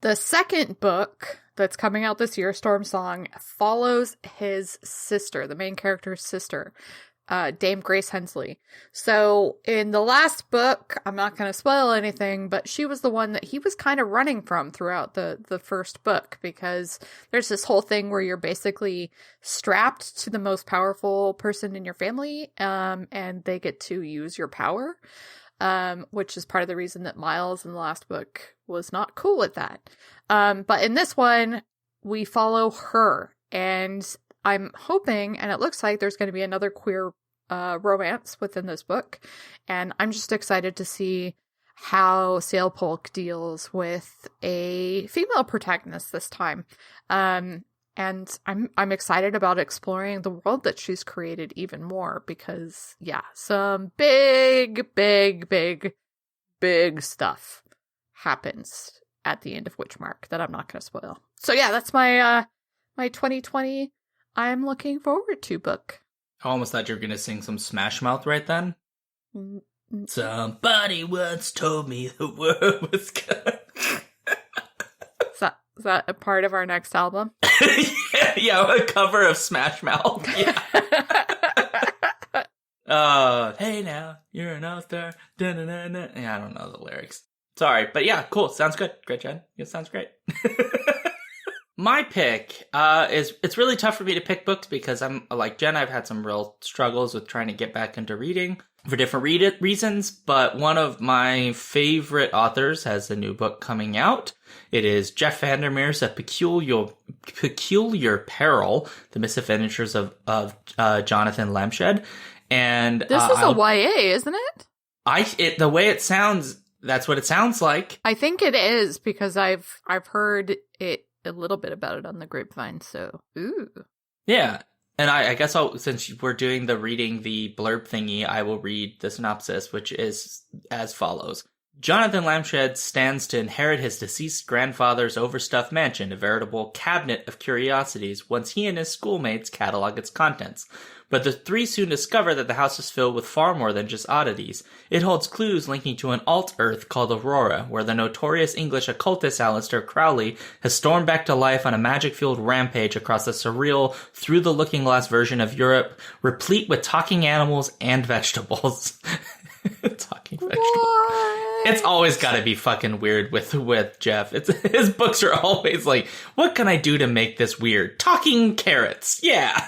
The second book that's coming out this year, Storm Song, follows his sister, the main character's sister, Dame Grace Hensley. So in the last book, I'm not going to spoil anything, but she was the one that he was kind of running from throughout the first book, because there's this whole thing where you're basically strapped to the most powerful person in your family, and they get to use your power, which is part of the reason that Miles in the last book was not cool with that. But in this one, we follow her, and I'm hoping, and it looks like there's going to be another queer romance within this book, and I'm just excited to see how Sail Polk deals with a female protagonist this time. And I'm excited about exploring the world that she's created even more, because yeah, some big stuff happens at the end of Witchmark that I'm not going to spoil. So yeah, that's my 2020 I'm looking forward to book. I almost thought you were going to sing some Smash Mouth right then. Somebody once told me the world was good. Is that a part of our next album? yeah, a cover of Smash Mouth. Yeah. Hey now, you're an all-star. Da-na-na-na. Yeah, I don't know the lyrics. Sorry, but yeah, cool. Sounds good. Great, Jen. It sounds great. My pick is, it's really tough for me to pick books because I'm like Jen, I've had some real struggles with trying to get back into reading for different reasons, but one of my favorite authors has a new book coming out. It is Jeff Vandermeer's A Peculiar Peril, The Misadventures of Jonathan Lamshed. And this is a YA, isn't it? The way it sounds, that's what it sounds like. I think it is, because I've heard it a little bit about it on the grapevine, so ooh. Yeah. And I guess since we're doing the blurb thingy, I will read the synopsis, which is as follows. Jonathan Lamshed stands to inherit his deceased grandfather's overstuffed mansion, a veritable cabinet of curiosities, once he and his schoolmates catalog its contents. But the three soon discover that the house is filled with far more than just oddities. It holds clues linking to an alt-Earth called Aurora, where the notorious English occultist Aleister Crowley has stormed back to life on a magic-fueled rampage across a surreal, through-the-looking-glass version of Europe, replete with talking animals and vegetables. Talking vegetables. What? It's always got to be fucking weird with Jeff. His books are always like, what can I do to make this weird? Talking carrots. Yeah.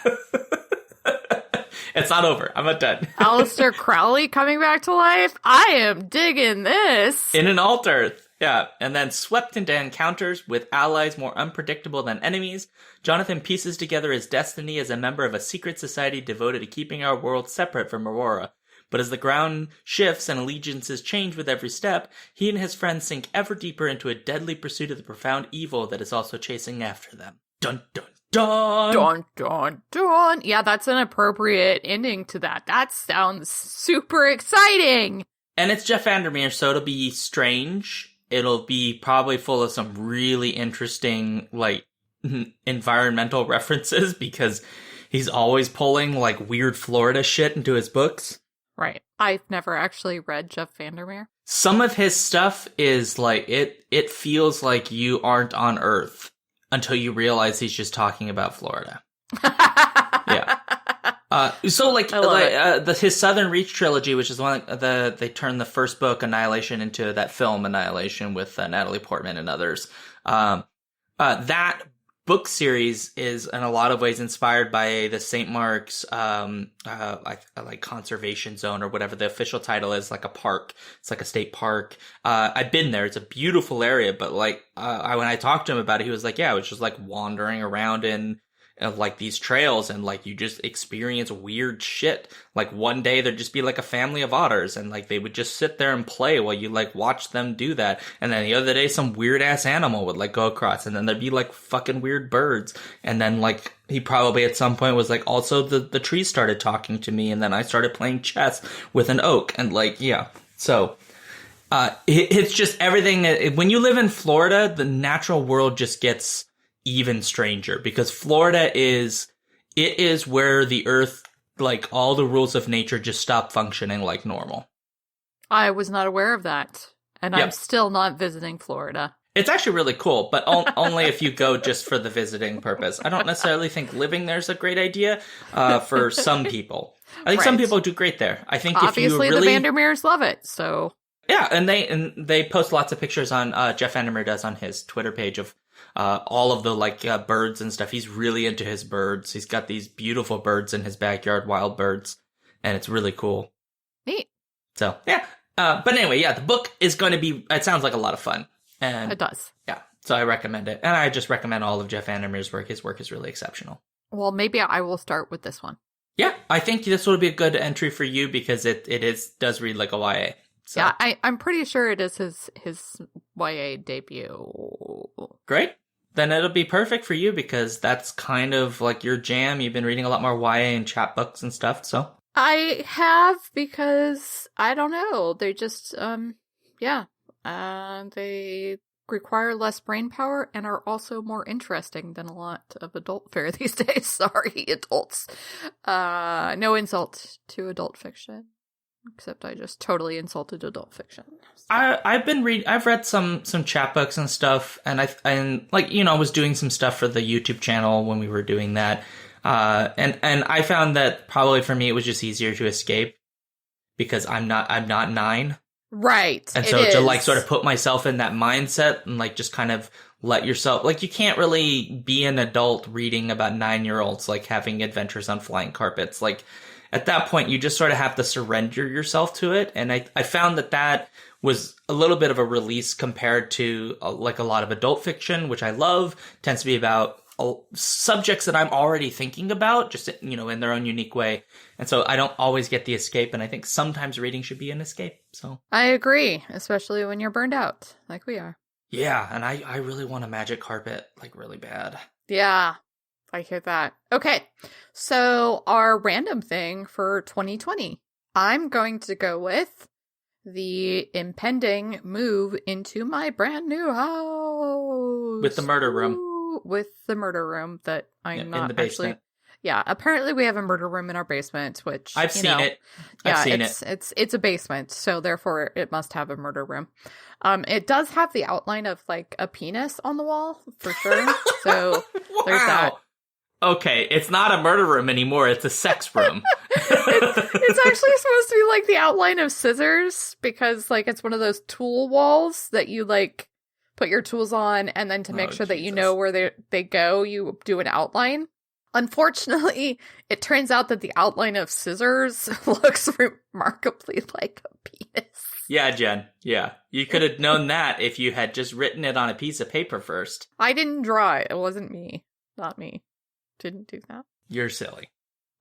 It's not over. I'm not done. Aleister Crowley coming back to life? I am digging this. In an alt-Earth. Yeah. And then swept into encounters with allies more unpredictable than enemies, Jonathan pieces together his destiny as a member of a secret society devoted to keeping our world separate from Aurora. But as the ground shifts and allegiances change with every step, he and his friends sink ever deeper into a deadly pursuit of the profound evil that is also chasing after them. Dun, dun, dun! Dun, dun, dun! Yeah, that's an appropriate ending to that. That sounds super exciting! And it's Jeff Vandermeer, so it'll be strange. It'll be probably full of some really interesting, like, environmental references, because he's always pulling, like, weird Florida shit into his books. Right. I've never actually read Jeff Vandermeer. Some of his stuff is like, it feels like you aren't on Earth until you realize he's just talking about Florida. Yeah. So his Southern Reach trilogy, which is one they turned the first book Annihilation into that film Annihilation with Natalie Portman and others. That book series is in a lot of ways inspired by the St. Mark's like conservation zone, or whatever the official title is, like a park. It's like a state park. I've been there. It's a beautiful area, but like when I talked to him about it, he was like, yeah, I was just like wandering around in like these trails, and like you just experience weird shit. Like one day there'd just be like a family of otters, and like they would just sit there and play while you like watch them do that. And then the other day some weird ass animal would like go across, and then there'd be like fucking weird birds. And then like he probably at some point was like, also the trees started talking to me, and then I started playing chess with an oak, and like, yeah. So it's just everything that, when you live in Florida, the natural world just gets even stranger, because Florida is where the earth, like all the rules of nature just stop functioning like normal. I was not aware of that, and Yep. I'm still not visiting Florida. It's actually really cool, but only if you go just for the visiting purpose. I don't necessarily think living there is a great idea for some people. I think some Right. people do great there. I think Obviously, if you really... the Vandermeers love it, so... Yeah, and they post lots of pictures on, Jeff Vandermeer does on his Twitter page of all of the like birds and stuff. He's really into his birds. He's got these beautiful birds in his backyard, wild birds, and it's really cool. Neat. So, yeah. But anyway, yeah, the book is going to be, it sounds like a lot of fun. And It does. yeah, so I recommend it. And I just recommend all of Jeff Vandermeer's work. His work is really exceptional. Well, maybe I will start with this one. Yeah, I think this will be a good entry for you because it does read like a YA. So. Yeah, I'm pretty sure it is his YA debut. Great. Then it'll be perfect for you because that's kind of like your jam. You've been reading a lot more YA and chapbooks and stuff, so. I have, because I don't know. They just they require less brain power and are also more interesting than a lot of adult fare these days. Sorry, adults. No insult to adult fiction. Except I just totally insulted adult fiction. I've read some chapbooks and stuff, and I was doing some stuff for the YouTube channel when we were doing that. And I found that probably for me it was just easier to escape because I'm not 9. Right. And so to like sort of put myself in that mindset and like just kind of let yourself, like you can't really be an adult reading about 9-year-olds like having adventures on flying carpets. Like at that point you just sort of have to surrender yourself to it. And I found that was a little bit of a release compared to like a lot of adult fiction, which I love, tends to be about subjects that I'm already thinking about, just, in their own unique way. And so I don't always get the escape, and I think sometimes reading should be an escape. So I agree, especially when you're burned out, like we are. yeah, and I really want a magic carpet, like really bad. Yeah, I hear that. Okay, so our random thing for 2020. I'm going to go with the impending move into my brand new house. With the murder room. With the murder room that I'm not in the basement. actually. Yeah, apparently we have a murder room in our basement, which I've seen it. Yeah, I've seen it. It's a basement, so therefore it must have a murder room. It does have the outline of like a penis on the wall for sure. So there's that. Okay, it's not a murder room anymore. It's a sex room. It's actually supposed to be like the outline of scissors because like it's one of those tool walls that you like put your tools on, and then to make sure that you know where they go, you do an outline. Unfortunately, it turns out that the outline of scissors looks remarkably like a penis. Yeah, Jen. Yeah. You could have known that if you had just written it on a piece of paper first. I didn't draw it. It wasn't me. Not me. Didn't do that. You're silly.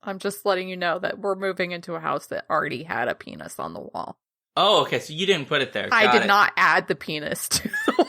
I'm just letting you know that we're moving into a house that already had a penis on the wall. Oh, okay. So you didn't put it there. I did not add the penis to the wall.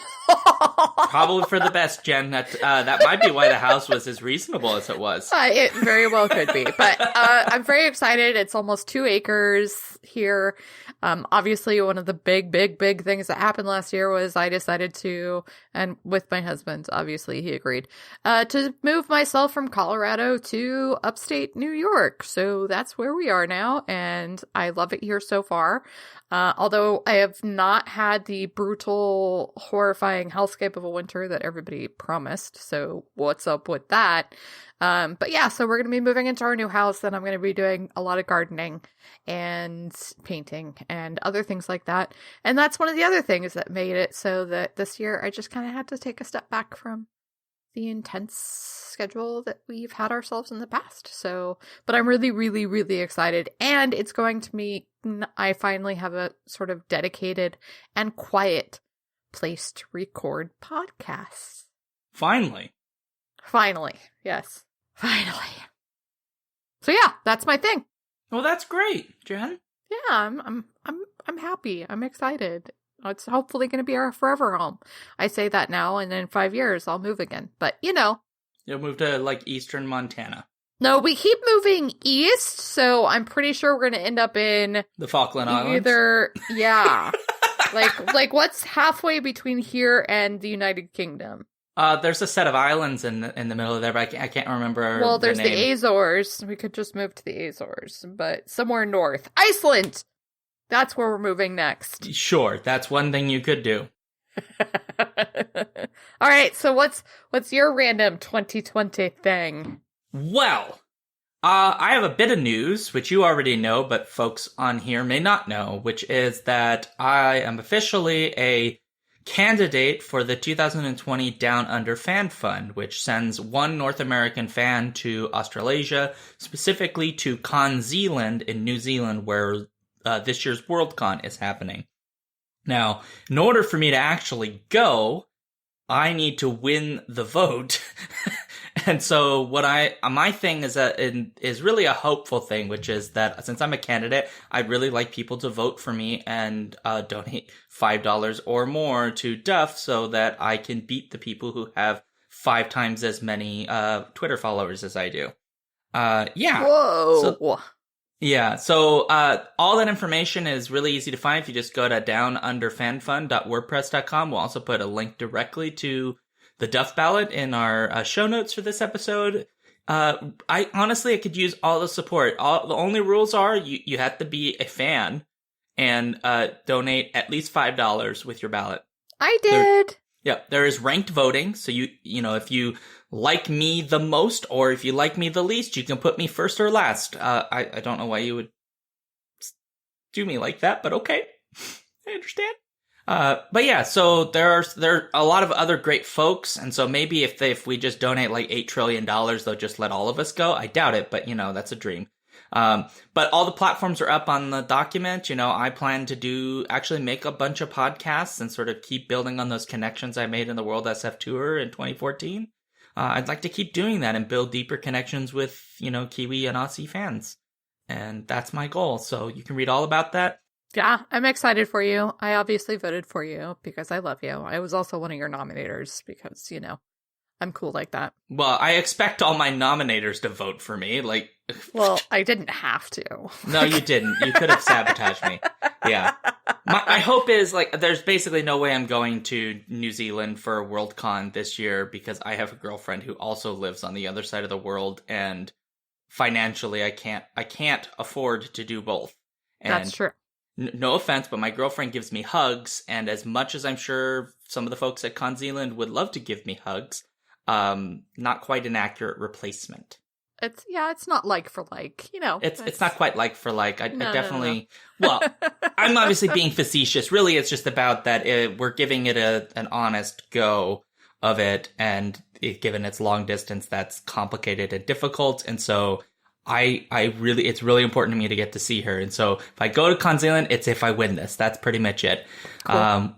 Probably for the best, Jen. That might be why the house was as reasonable as it was. It very well could be. But I'm very excited. It's almost 2 acres here. Obviously, one of the big things that happened last year was I decided to, and with my husband, obviously he agreed, to move myself from Colorado to upstate New York. So that's where we are now, and I love it here so far. Although I have not had the brutal, horrifying hellscape of a winter that everybody promised. So what's up with that? But yeah, so we're going to be moving into our new house, and I'm going to be doing a lot of gardening and painting and other things like that. And that's one of the other things that made it so that this year I just kind of had to take a step back from the intense schedule that we've had ourselves in the past. So, but I'm really, really, really excited. And it's going to be, I finally have a sort of dedicated and quiet place to record podcasts. Finally. Finally. Yes. Finally. So yeah, that's my thing. Well, that's great, Jen. Yeah, I'm happy. I'm excited. It's hopefully going to be our forever home. I say that now, and in 5 years I'll move again. But You'll move to like eastern Montana. No, we keep moving east, so I'm pretty sure we're going to end up in The Falkland Islands. like what's halfway between here and the United Kingdom? There's a set of islands in the middle of there, but I can't remember. Well, there's the the Azores. We could just move to the Azores, but somewhere north, Iceland. That's where we're moving next. Sure, that's one thing you could do. All right, so what's your random 2020 thing? Well, I have a bit of news, which you already know, but folks on here may not know, which is that I am officially a candidate for the 2020 Down Under Fan Fund, which sends one North American fan to Australasia, specifically to Con Zealand in New Zealand, where this year's Worldcon is happening. Now, in order for me to actually go, I need to win the vote. And so my thing is really a hopeful thing, which is that since I'm a candidate, I'd really like people to vote for me and donate $5 or more to Duff so that I can beat the people who have 5 times as many Twitter followers as I do. Yeah. Whoa. So all that information is really easy to find if you just go to downunderfanfund.wordpress.com. We'll also put a link directly to the Duff ballot in our show notes for this episode. I could use all the support. The only rules are you have to be a fan and donate at least $5 with your ballot. I did. There is ranked voting. So you know, if you like me the most or if you like me the least, you can put me first or last. I don't know why you would do me like that, but okay. I understand. But yeah, so there are a lot of other great folks, and so maybe if we just donate like $8 trillion, they'll just let all of us go. I doubt it, but that's a dream. But all the platforms are up on the document. I plan to actually make a bunch of podcasts and sort of keep building on those connections I made in the World SF Tour in 2014. I'd like to keep doing that and build deeper connections with, Kiwi and Aussie fans. And that's my goal. So you can read all about that. Yeah, I'm excited for you. I obviously voted for you because I love you. I was also one of your nominators because, I'm cool like that. Well, I expect all my nominators to vote for me. Well, I didn't have to. No, you didn't. You could have sabotaged me. Yeah. My hope is, there's basically no way I'm going to New Zealand for Worldcon this year because I have a girlfriend who also lives on the other side of the world, and financially I can't afford to do both. And that's true. No offense, but my girlfriend gives me hugs, and as much as I'm sure some of the folks at Con Zealand would love to give me hugs, not quite an accurate replacement. It's not like for like, It's not quite like for like. I definitely. No. Well, I'm obviously being facetious. Really, it's just about that we're giving it an honest go of it, and given its long distance, that's complicated and difficult, and so. It's really important to me to get to see her. And so if I go to Con Zealand, it's if I win this. That's pretty much it. Cool.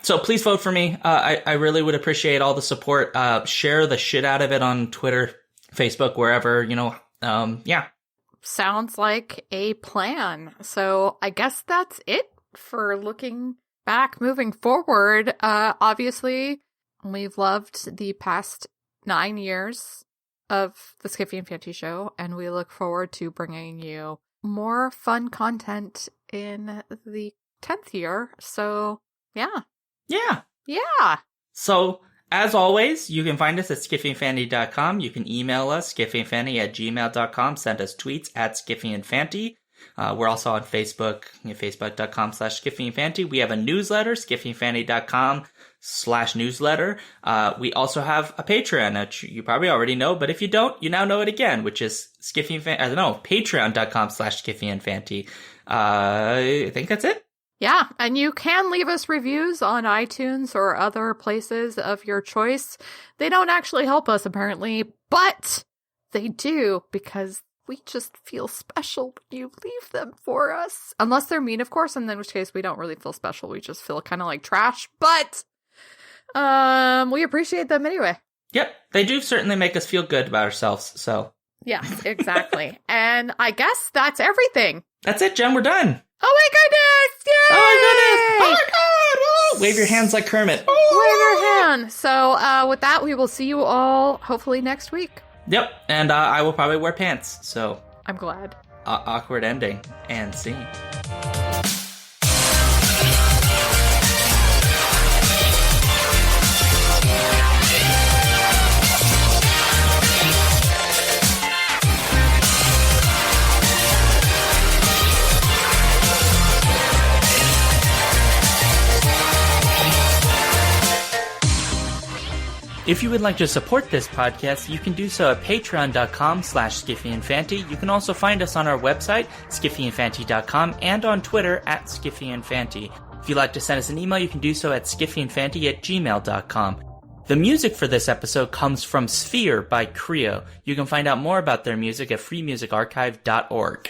So please vote for me. I really would appreciate all the support. Share the shit out of it on Twitter, Facebook, wherever, Sounds like a plan. So I guess that's it for looking back, moving forward. Obviously, we've loved the past 9 years of the Skiffy and Fanty Show, and we look forward to bringing you more fun content in the 10th year. So, yeah. So, as always, you can find us at skiffyandfanty.com. You can email us, skiffyandfanty@gmail.com. Send us tweets at skiffyandfanty. We're also on Facebook, facebook.com/skiffyandfanty. We have a newsletter, skiffyandfanty.com/newsletter. We also have a Patreon, which you probably already know, but if you don't, you now know it again, which is patreon.com/skiffyandfanty. I think that's it. Yeah, and you can leave us reviews on iTunes or other places of your choice. They don't actually help us, apparently, but they do because we just feel special when you leave them for us. Unless they're mean, of course, and in which case we don't really feel special. We just feel kind of like trash, but we appreciate them anyway. Yep, they do certainly make us feel good about ourselves, so. Yeah, exactly. And I guess that's everything. That's it, Jen, we're done. Oh my goodness! Yay! Oh my goodness! Oh my god! Oh, wave your hands like Kermit. Oh. Wave your hand. So with that, we will see you all hopefully next week. Yep, and I will probably wear pants, so. I'm glad. Awkward ending, and scene. If you would like to support this podcast, you can do so at patreon.com/SkiffyandFanty. You can also find us on our website, skiffyandfanty.com, and on Twitter at skiffyandfanty. If you'd like to send us an email, you can do so at skiffyandfanty@gmail.com. The music for this episode comes from Sphere by Creo. You can find out more about their music at freemusicarchive.org.